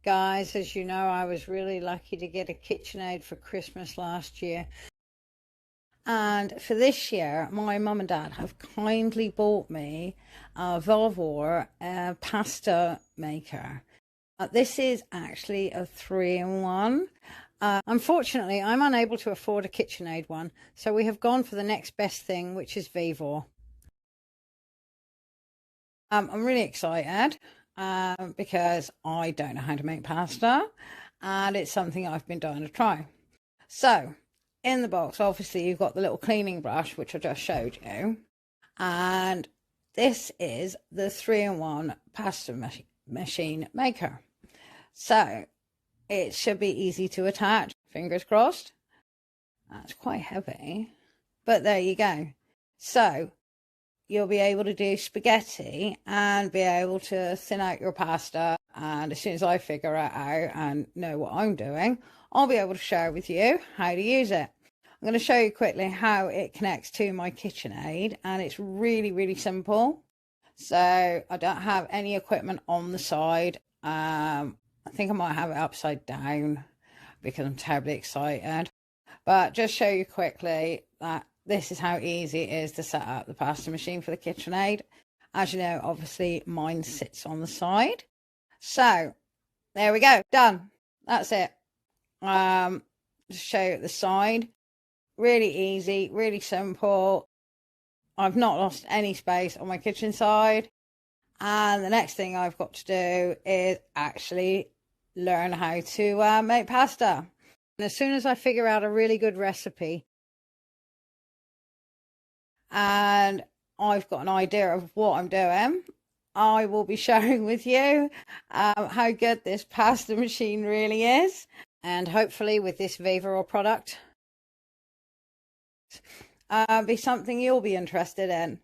Guys, as you know, I was really lucky to get a KitchenAid for Christmas last year. And for this year, my mum and dad have kindly bought me a Volvor pasta maker. This is actually a 3-in-1. Unfortunately, I'm unable to afford a KitchenAid one, so we have gone for the next best thing, which is Vevor. I'm really excited because I don't know how to make pasta, and it's something I've been dying to try. So, in the box, obviously, you've got the little cleaning brush, which I just showed you, and this is the 3-in-1 pasta machine maker. So, it should be easy to attach, fingers crossed. That's quite heavy, but there you go. So, you'll be able to do spaghetti and be able to thin out your pasta. And as soon as I figure it out and know what I'm doing, I'll be able to share with you how to use it. I'm going to show you quickly how it connects to my KitchenAid, and it's really, really simple. So I don't have any equipment on the side. I think I might have it upside down because I'm terribly excited. But just show you quickly that this is how easy it is to set up the pasta machine for the KitchenAid. As you know, obviously mine sits on the side. So there we go, done. That's it. Just show you at the side. Really easy, really simple. I've not lost any space on my kitchen side. And the next thing I've got to do is actually learn how to make pasta. And as soon as I figure out a really good recipe and I've got an idea of what I'm doing, I will be sharing with you how good this pasta machine really is. And hopefully with this Vevor product, be something you'll be interested in.